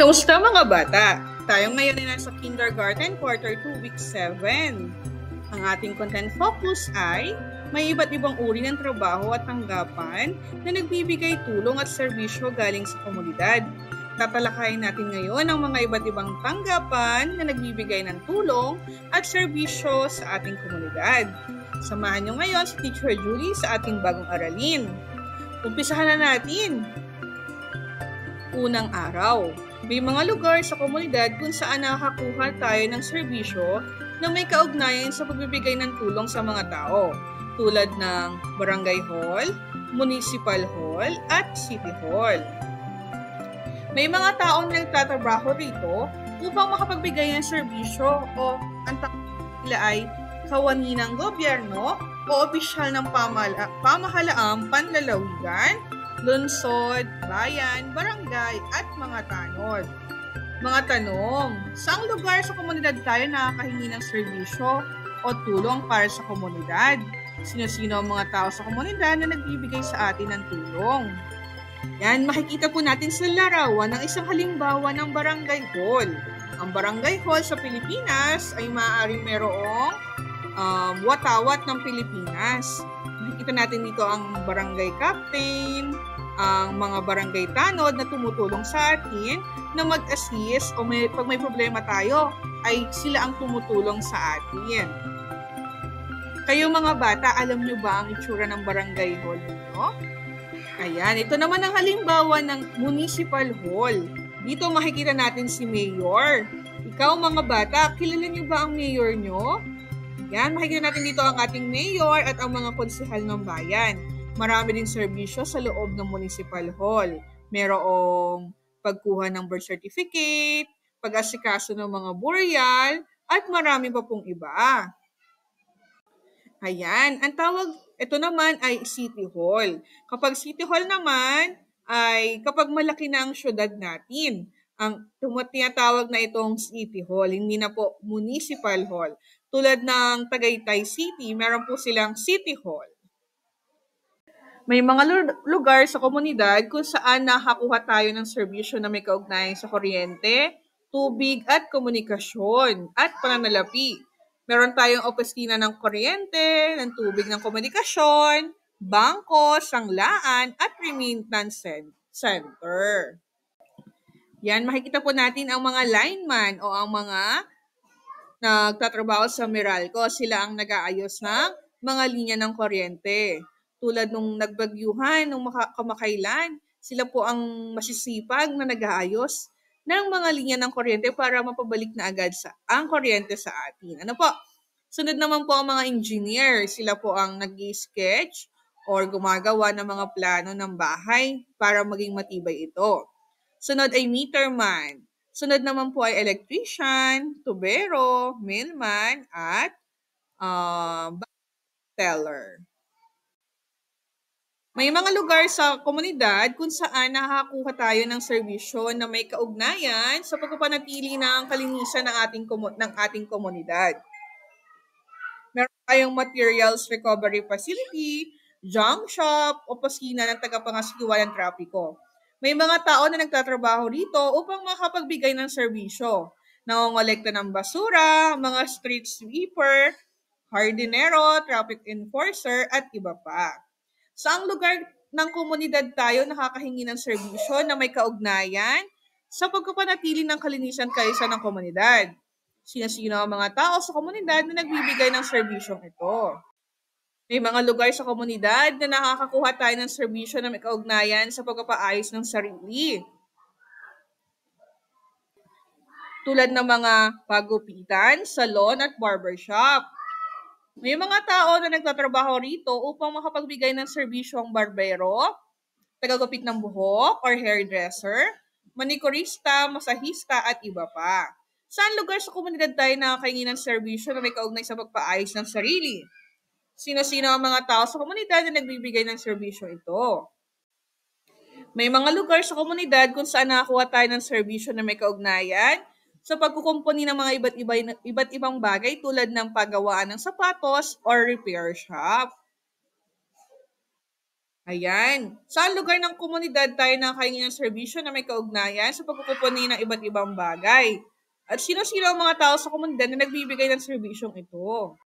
Kamusta mga bata? Tayo ngayon ay nasa kindergarten, quarter 2, week 7. Ang ating content focus ay may iba't ibang uri ng trabaho at tanggapan na nagbibigay tulong at serbisyo galing sa komunidad. Tatalakayin natin ngayon ang mga iba't ibang tanggapan na nagbibigay ng tulong at serbisyo sa ating komunidad. Samahan nyo ngayon si Teacher Julie sa ating bagong aralin. Umpisahan na natin. Unang araw. May mga lugar sa komunidad kung saan nakakakuha tayo ng serbisyo na may kaugnayan sa pagbibigay ng tulong sa mga tao, tulad ng barangay hall, municipal hall, at city hall. May mga taong nagtatrabaho rito upang makapagbigay ng serbisyo o ang nila ay kawani ng gobyerno o opisyal ng pamahalaang panlalawigan, lungsod, bayan, barangay, at mga tanod. Mga tanong, saang lugar sa komunidad tayo nakakahingi ng serbisyo o tulong para sa komunidad? Sino-sino ang mga tao sa komunidad na nagbibigay sa atin ng tulong? Yan, makikita po natin sa larawan ng isang halimbawa ng barangay hall. Ang barangay hall sa Pilipinas ay maaaring merong watawat ng Pilipinas. Makikita natin dito ang barangay captain, ang mga barangay tanod na tumutulong sa atin na mag-assist o pag may problema tayo ay sila ang tumutulong sa atin. Kayo mga bata, alam nyo ba ang itsura ng barangay hall ninyo? Ayan, ito naman ang halimbawa ng municipal hall. Dito makikita natin si mayor. Ikaw mga bata, kilala nyo ba ang mayor nyo? Yan, makikita natin dito ang ating mayor at ang mga konsehal ng bayan. Marami din serbisyo sa loob ng municipal hall. Merong pagkuha ng birth certificate, pag-asikaso ng mga burial, at marami pa pong iba. Ayan, ang tawag, ito naman ay City Hall. Kapag City Hall naman, ay kapag malaki na ang syudad natin, ang tinatawag na itong City Hall, hindi na po Municipal Hall. Tulad ng Tagaytay City, meron po silang City Hall. May mga lugar sa komunidad kung saan nakakuha tayo ng serbisyo na may kaugnayan sa kuryente, tubig at komunikasyon at pananalapi. Meron tayong opisina ng kuryente, ng tubig, ng komunikasyon, bangko, sanglaan at remittance center. Yan, makikita po natin ang mga lineman o ang mga nagtatrabaho sa Meralco. Sila ang nag-aayos ng mga linya ng kuryente. Tulad nung nagbagyuhan, nung kamakailan, sila po ang masisipag na nag-aayos ng mga linya ng kuryente para mapabalik na agad ang kuryente sa atin. Ano po? Sunod naman po ang mga engineer. Sila po ang nag-sketch or gumagawa ng mga plano ng bahay para maging matibay ito. Sunod ay meterman. Sunod naman po ay electrician, tubero, mailman, at teller. May mga lugar sa komunidad kung saan nakakakuha tayo ng serbisyo na may kaugnayan sa pagpapanatili ng kalinisan ng ating komunidad. Meron tayong materials recovery facility, junk shop, opisina ng tagapangasiwa ng trapiko. May mga tao na nagtatrabaho rito upang makapagbigay ng serbisyo. Nangongolekta ng basura, mga street sweeper, hardinero, traffic enforcer, at iba pa. Saang lugar ng komunidad tayo nakakahingi ng serbisyo na may kaugnayan sa pagpapanatili ng kalinisan kaayusan ng komunidad? Sino-sino ang mga tao sa komunidad na nagbibigay ng serbisyong ito? May mga lugar sa komunidad na nakakakuha tayo ng serbisyo na may kaugnayan sa pagpapaayos ng sarili. Tulad ng mga pagupitan, salon at barbershop. May mga tao na nagtatrabaho rito upang makapagbigay ng serbisyo ang barbero, tagagupit ng buhok or hairdresser, manikurista, masahista at iba pa. Saan lugar sa komunidad tayo nakakahingi ng serbisyo na may kaugnay sa pagpaayos ng sarili? Sino-sino ang mga tao sa komunidad na nagbibigay ng serbisyo ito? May mga lugar sa komunidad kung saan nakakuha tayo ng serbisyo na may kaugnayan sa pagkukumpuni ng mga iba't ibang bagay tulad ng paggawaan ng sapatos or repair shop. Ayan, saan lugar ng komunidad tayo nakakahingi ng serbisyo na may kaugnayan sa pagkukupuni ng iba't ibang bagay? At sino-sino ang mga tao sa komunidad na nagbibigay ng serbisyong ito?